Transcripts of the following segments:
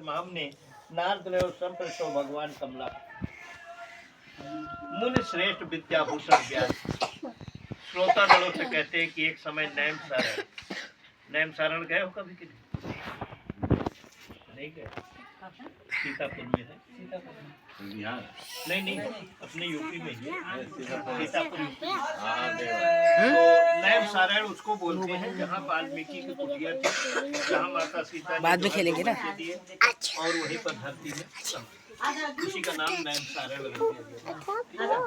महामने नारद संप्रतो भगवान कमला मुनि श्रेष्ठ विद्याभूषण ज्ञान। श्रोता दलों से कहते हैं कि एक समय नैम सारण गए हो कभी कि नहीं गए? सीतापुर में है। नहीं अपने यूपी में ही है सीतापुर। तो नैम सारण उसको बोलते हैं जहाँ वाल्मीकि की कुटिया थी, जहाँ माता सीता बाद में खेलेंगे ना, और वहीं पर धरती में उसी का नाम नैम सारण रख दिया।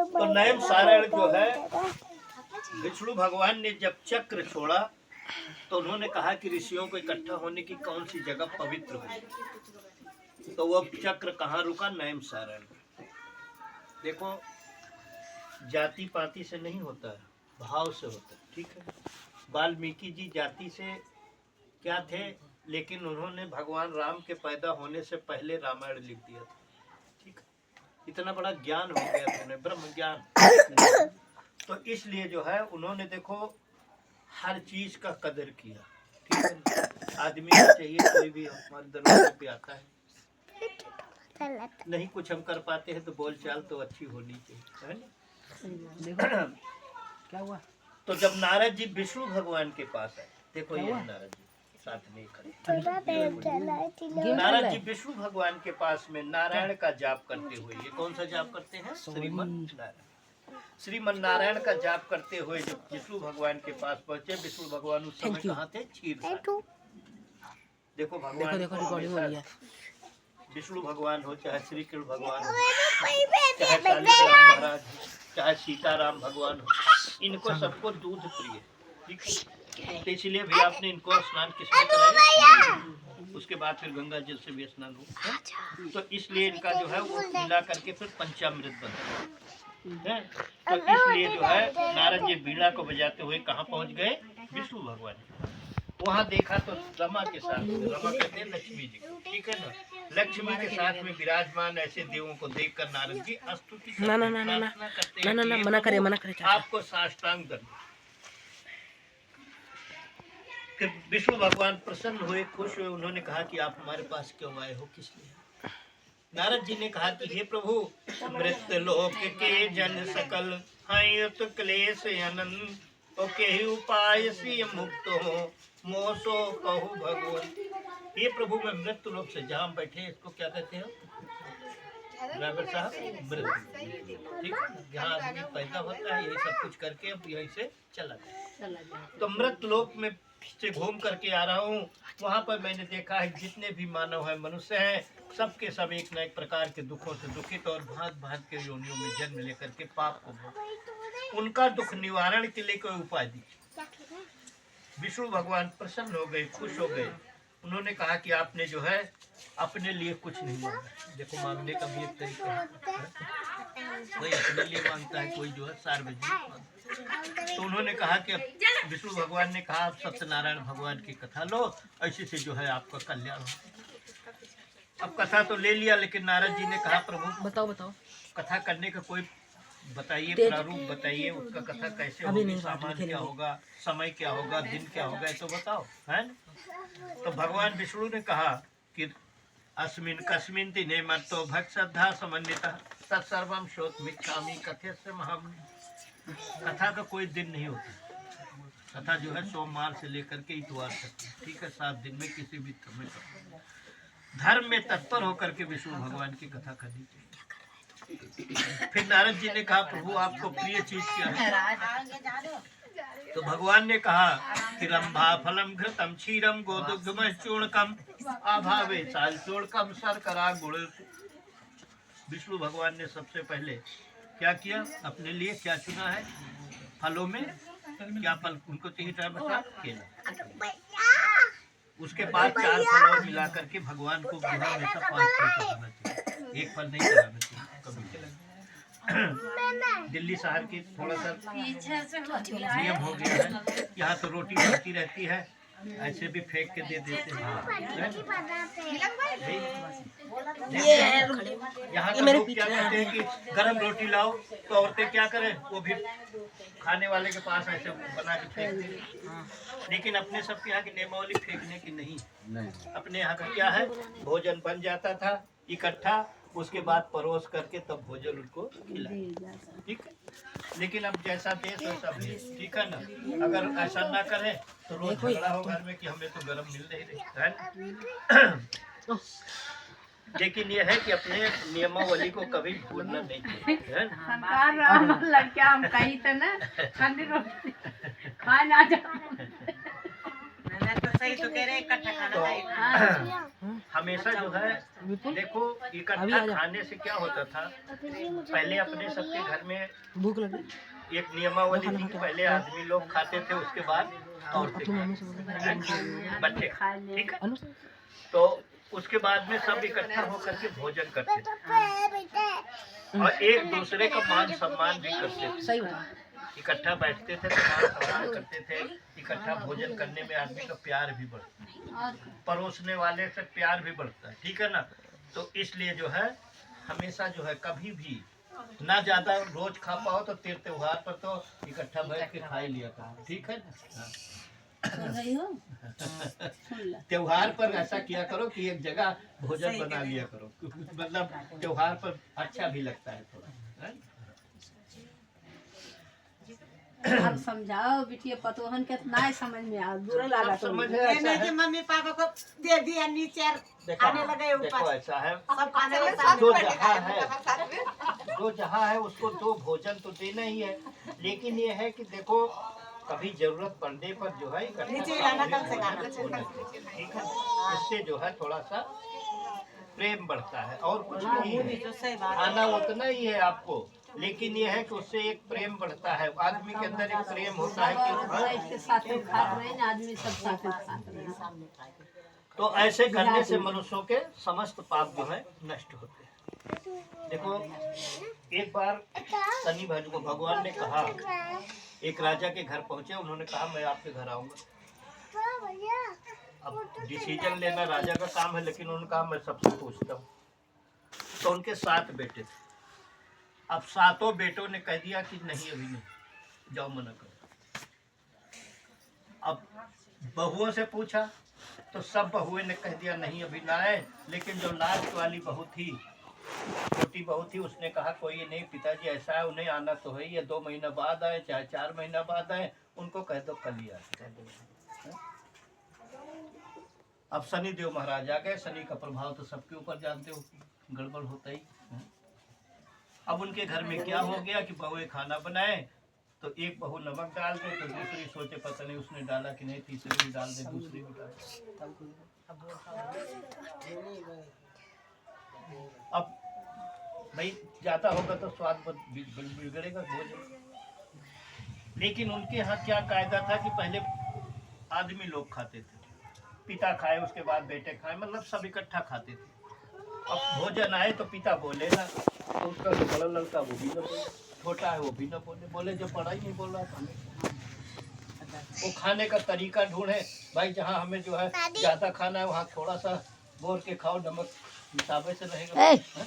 तो नैम सारण जो है, विष्णु भगवान ने जब चक्र छोड़ा तो उन्होंने कहा कि ऋषियों को इकट्ठा होने की कौन सी जगह पवित्र हो, तो वो चक्र कहाँ रुका? नैम सारण। देखो जाति पाति से नहीं होता है, भाव से होता है। ठीक है, वाल्मीकि जी जाति से क्या थे, लेकिन उन्होंने भगवान राम के पैदा होने से पहले रामायण लिख दिया था। ठीक, इतना बड़ा ज्ञान हो गया था उन्हें, ब्रह्म ज्ञान। तो इसलिए जो है उन्होंने देखो हर चीज का कदर किया। ठीक है, आदमी को चाहिए कोई भी हमारे दरबार पे आता है, नहीं कुछ हम कर पाते हैं तो बोल चाल तो अच्छी होनी चाहिए, है ना? क्या हुआ? तो जब नारद जी विष्णु भगवान के पास आए, देखो ये नारद जी साथ में खड़े। नारद जी विष्णु भगवान के पास में नारायण का जाप करते हुए, ये कौन सा जाप करते हैं? श्रीमन नारायण का जाप करते हुए जब विष्णु भगवान के पास पहुंचे, विष्णु भगवान उस समय कहाँ थे? क्षीर। देखो भगवान देखो, विष्णु भगवान हो चाहे श्री कृष्ण भगवान हो, चाहे कालीराम महाराज, चाहे सीताराम भगवान हो, इनको सबको दूध प्रिय। ठीक है, तो इसलिए भी आपने इनको स्नान किसमें कराया? उसके बाद फिर गंगा जल से भी स्नान हो, तो इसलिए इनका जो है वो मिला करके फिर पंचामृत बनता है। तो इसलिए जो है नारद जी बीड़ा को बजाते हुए कहाँ पहुँच गए? विष्णु भगवान। वहाँ देखा तो रमा के साथ, रमा कहते हैं लक्ष्मी जी, ठीक है ना, लक्ष्मी के साथ में विराजमान ऐसे देवों को देखकर नारद जी स्तुति करते हैं, मना करे आपको साष्टांग दंड। विष्णु भगवान प्रसन्न हुए, खुश हुए, उन्होंने कहा कि आप हमारे पास क्यों आए हो, किस लिए? नारद जी ने कहा कि हे प्रभु, मृत्यु लोक के जन सकल हैं तो क्लेश अनंत, तो के उपाय से मुक्त हो मोसो कहू भगवान। हे प्रभु, मैं मृत्यु लोक से, जहाँ बैठे इसको क्या कहते हैं ड्राइवर साहब? मृत्यु। ठीक, यहाँ आदमी पैदा होता है, यही सब कुछ करके अब यहीं से चला जाए। तो मृत्यु लोक में से घूम करके आ रहा हूँ, वहाँ पर मैंने देखा है जितने भी मानव है, मनुष्य हैं, सबके सब एक न एक प्रकार के दुखों से दुखित और भांत भांत के योनियों में जन्म लेकर के पाप को उनका दुख निवारण के लिए कोई उपाय दीजिए। विष्णु भगवान प्रसन्न हो गए, खुश हो गए। उन्होंने कहा कि आपने जो है अपने लिए कुछ नहीं मांगा। देखो मांगने का भी एक तरीका है, कोई अपने लिए मांगता है, कोई जो है सार्वजनिक। तो उन्होंने कहा कि विष्णु भगवान ने कहा आप सत्यनारायण भगवान की कथा लो, ऐसे से जो है आपका कल्याण हो। अब कथा तो ले लिया, लेकिन नारद जी ने कहा प्रभु बताओ कथा करने का कोई बताइए, प्रारूप बताइए, उसका कथा कैसे होगी, सामान क्या होगा, समय क्या होगा, दिन क्या होगा, तो बताओ, है ना? तो भगवान विष्णु ने कहा कि अस्मिन कस्मिन दिने मत्तो भक्त श्रद्धा समन्वितः तत्सर्वं श्रोतुमिच्छामि कथयस्य महामुने। कथा का कोई दिन नहीं होता, कथा जो है सोमवार से लेकर के इतवार तक, ठीक है, 7 दिन में किसी भी समय का धर्म में तत्पर होकर के विष्णु भगवान की कथा करनी चाहिए। फिर नारद जी ने कहा प्रभु आपको प्रिय चीज क्या है? तो भगवान ने कहा कि रंभा फलम घृतम क्षीरम गोदुग्धम चूर्णकम आभावे साल चूर्णकम शर्करा गुड़। विष्णु भगवान ने सबसे पहले क्या किया? अपने लिए क्या चुना है? फलों में क्या फल उनको चाहिए था? बता, केला। उसके बाद 4 फल और मिला करके भगवान को हमेशा 5 फल चढ़ाना चाहिए, एक फल नहीं चढ़ाना चाहिए कभी। दिल्ली शहर की थोड़ा सा नियम हो गया है, यहाँ तो रोटी बनती रहती है, ऐसे भी फेंक के दे देते हैं। यहाँ के लोग क्या कहते हैं कि गरम रोटी लाओ, तो औरतें क्या करें, वो भी खाने वाले के पास ऐसे बना के फेंक दें। लेकिन अपने सबके यहाँ की नियमावली फेंकने की नहीं। अपने यहाँ का क्या है, भोजन बन जाता था इकट्ठा, उसके बाद परोस करके तब भोजन उनको खिलाए। ठीक है, लेकिन अब जैसा देश वैसा भेष। ठीक है ना, अगर ऐसा ना करें तो रोज झगड़ा हो घर में कि हमें तो गरम मिल नहीं रही है ना? लेकिन यह है कि अपने नियमावली को कभी भूलना नहीं चाहिए। लड़कियां हम कही तो ना ठंडी रोटी खाए ना तो सही तो कह रहे इकट्ठा खाना चाहिए। हमेशा जो है देखो, इकट्ठा खाने से क्या होता था, पहले अपने सबके घर में भूख लगी, एक नियमावली थी कि पहले आदमी लोग खाते थे, उसके बाद औरतें बच्चे। ठीक है, तो उसके बाद में सब इकट्ठा होकर के भोजन करते थे और एक दूसरे का मान सम्मान भी करते थे। सही बात। इकट्ठा बैठते थे तो मान सम्मान करते थे। इकट्ठा भोजन करने में आदमी का प्यार भी बढ़ता है, परोसने वाले से प्यार भी बढ़ता है। ठीक है ना, तो इसलिए जो है हमेशा जो है कभी भी ना ज्यादा रोज खा पाओ तो त्योहार पर तो इकट्ठा बैठ के खा ही लिया करो। ठीक है ना, त्योहार पर ऐसा किया करो कि एक जगह भोजन बना लिया करो, मतलब त्योहार पर अच्छा भी लगता है थोड़ा, है? आप समझाओ बिटिया पतोहन के ना समझ में आ, बुरा लगा तो समझ है, ऐसा है। मम्मी पापा को दे दिया नीचे आने लगे देखो ऊपर ऐसा है, सब खाने लगे। जो जहाँ है उसको दो भोजन तो देना ही है, लेकिन ये है कि देखो कभी जरूरत पड़ने पर जो है इकट्ठा नीचे लाना कम से कम। होना चाहिए। ठीक है, इससे जो है थोड़ा सा प्रेम बढ़ता है और कुछ नहीं है। जो सही बात खाना उतना ही है आपको, लेकिन ये है कि उससे एक प्रेम बढ़ता है, आदमी के अंदर एक प्रेम होता है कि इसके साथ में खाते रहे ना आदमी, सब साथ में खाते रहे। तो ऐसे करने से मनुष्यों के समस्त पाप जो है नष्ट होते हैं। देखो एक बार शनि भगवान ने कहा, एक राजा के घर पहुंचे, उन्होंने कहा मैं आपके घर आऊंगा। अब डिसीजन लेना राजा का काम है, लेकिन उन्होंने कहा मैं सबसे पूछता हूँ। तो उनके 7 बेटे थे। अब 7 बेटों ने कह दिया कि नहीं अभी नहीं, जाओ मना करो। अब बहुओं से पूछा तो सब बहुएं ने कह दिया नहीं अभी ना आए, लेकिन जो लास्ट वाली बहू थी, छोटी बहू थी, उसने कहा कोई नहीं पिताजी ऐसा है, उन्हें आना तो है, ये 2 महीना बाद आए चाहे 4 महीना बाद आए, उनको कह दो कल ही आए। अब शनि देव महाराज आ गए। शनि का प्रभाव तो सबके ऊपर जानते हो, गड़बड़ होता ही। अब उनके घर में क्या हो गया कि बहुएं खाना बनाए, तो एक बहू नमक डाल दे तो दूसरी सोचे पता नहीं उसने डाला कि नहीं, तीसरी भी डाल दे, दूसरी भी डाल दे। अब भाई ज्यादा होगा तो स्वाद बिगड़ेगा भोजन। लेकिन उनके यहाँ क्या कायदा था कि पहले आदमी लोग खाते थे, पिता खाए उसके बाद बेटे खाए, मतलब सब इकट्ठा खाते थे। अब भोजन आए तो पिता बोले ना, तो उसका जो बड़ा लड़का वो भी न बोले, छोटा है वो भी न बोले, बोले जो बड़ा ही नहीं बोल रहा था। वो खाने का तरीका ढूंढे, भाई जहाँ हमें जो है ज्यादा खाना है वहाँ थोड़ा सा बोल के खाओ, नमक हिसाबे से रहेगा।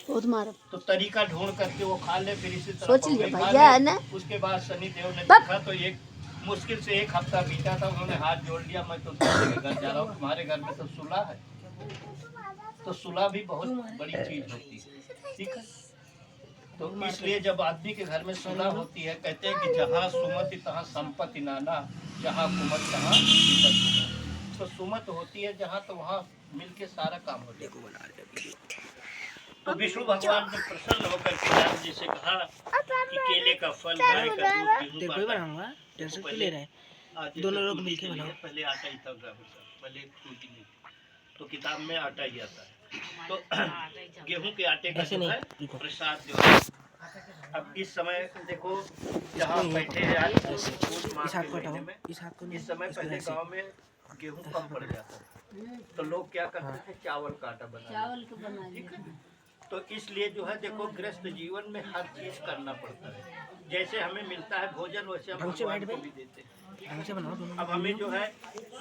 तो तरीका ढूंढ करके वो खा ले, फिर इसी तरह सोच लिया भैया है ना। उसके बाद शनि देव ने देखा तो एक मुश्किल से 1 हफ्ता बीता था, उन्होंने हाथ जोड़ लिया, मैं तो दूसरे के घर जा रहा हूँ, तुम्हारे घर में तो सुलह है। तो सुलह भी बहुत बड़ी चीज होती है। ठीक है, तो इसलिए जब आदमी के घर में सुलह होती है, कहते हैं कि जहाँ सुमति तहाँ संपत्ति नाना, जहाँ कुमत तहाँ विपत्ति। तो सुमत होती है जहाँ, तो वहाँ मिलके सारा काम हो जाएगा। तो विष्णु भगवान ने प्रसन्न होकर के राम जी से कहा कि केले का फल, गाय का दूध, गेहूं का बनाऊंगा, टेंशन क्यों ले रहे हैं? दोनों लोग मिलके बनाओ। पहले आटा ही था, पहले सूजी नहीं थी, तो किताब में आटा ही आता है। तो गेहूं के आटे का जो है प्रसाद जो है, अब इस समय देखो जहाँ बैठे हैं आज, इस समय पहले गांव में गेहूं कम पड़ जाता है, तो लोग क्या करते थे, चावल का आटा बनाते। चावल को बना लिया। तो इसलिए जो है देखो गृहस्थ जीवन में हर चीज करना पड़ता है। जैसे हमें मिलता है भोजन वैसे हम ढंग से भगवान बैठ को भाई। भी देते हैं। ढंग से बनाओ दोनों। अब हमें जो है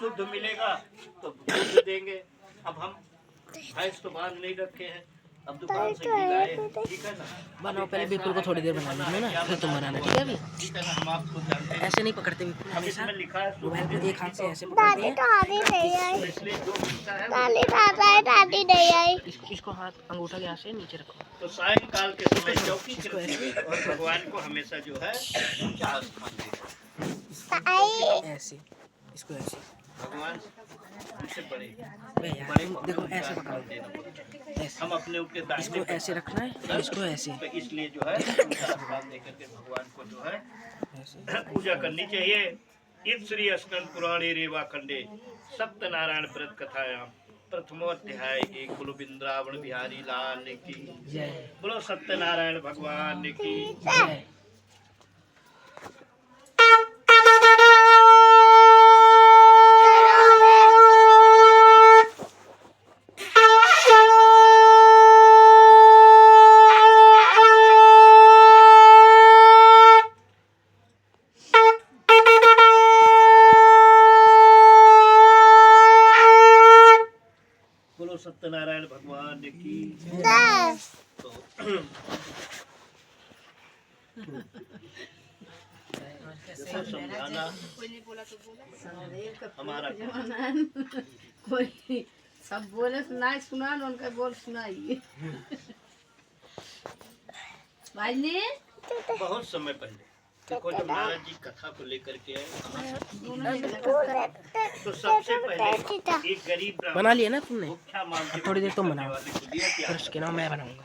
शुद्ध मिलेगा तो दूध देंगे। अब हम भैंस तो बांध नहीं रखे हैं, अब दुकान से घी लाए हैं, ठीक है ना। बनाओ पहले विपुल को थोड़ी देर बना लीजिए ना, फिर तुम बनाना, ठीक है अभी। ठीक है ना, हम आपको जानते हैं। ऐसे नहीं पकड़ते विपुल अब हमेशा, इसमें लिखा है मोबाइल को शुद्ध एक हाथ से ऐसे पकड़ते हैं। तो इसलिए जो मिलता है वो इसको हाथ अंगूठा के यहाँ से नीचे रखो। तो सायंकाल के समय चौकी करते हैं और भगवान को हमेशा जो है ऊंचा स्थान देते हैं। ऐसे इसको ऐसे। भगवान हमसे बड़े बे यार बड़े तुम को देखो ऊंचा ऐसे स्थान पकड़ो, देना पड़ता है। ऐसे। हम अपने ऊपर दाहिने इसको ऐसे रखना है और इसको ऐसे तो इसलिए जो है ऊंचा स्थान देकर के भगवान को जो है ऐसे। पूजा करनी चाहिए। इस श्री स्कंद पुराणे रेवा खंडे सत्यनारायण व्रत कथायाम प्रथमोध्याय एक बोलो वृंदावन बिहारी लाल की जय बोलो सत्यनारायण भगवान की जय। बोलो सत्यनारायण भगवान की तो देखो समझाना हमारा कोई सब बोले सुनाई सुना उनका बोल सुनाइए भाई ने बहुत समय पहले देखो जब नारद जी कथा को लेकर के आए तो सबसे पहले एक गरीब बना ब्राह्मण लिया ना तुमने, भूखा मांग के थोड़ी देर तुम करने बनाओ। वाले को दिया कि फिर उसके नाम मैं बनाऊंगा।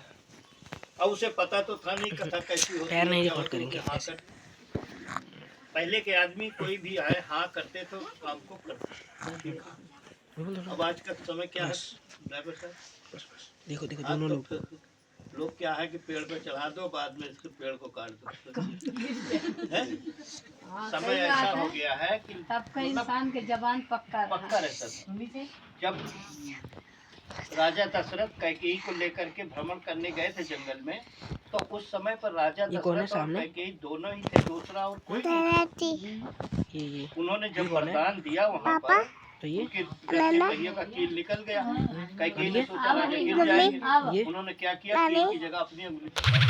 अब उसे पता तो था नहीं कथा कैसी होती पैर नहीं है, रिकॉर्ड क्या होती है, करेंगे हाँ ऐसे। पहले के आदमी कोई भी आए हाँ करते तो काम को करते। विपुल थोड़ा- अब आज का समय क्या है ड्राइवर साहब? देखो देखो आज दोनों तो लोग लोग क्या है कि पेड़ पे चढ़ा दो बाद में इसके पेड़ को काट दो। हैं? हाँ, समय सही ऐसा बात हो है। गया है कि सबका इंसान के जबान पक्का पक्का रहता था। जब राजा दशरथ कैकेयी को लेकर के भ्रमण करने गए थे जंगल में तो उस समय पर राजा ये कौन है दशरथ और सामने? कैकेयी दोनों ही थे, दूसरा और कोई नहीं। ये उन्होंने जब ये कौन है? वरदान दिया वहाँ पर तो ये उनके पहिए का कील निकल गया। कैकेयी ने सोचा राजा गिर अब जाएंगे। अब ये उन्होंने क्या किया कील की जगह अपनी उंगली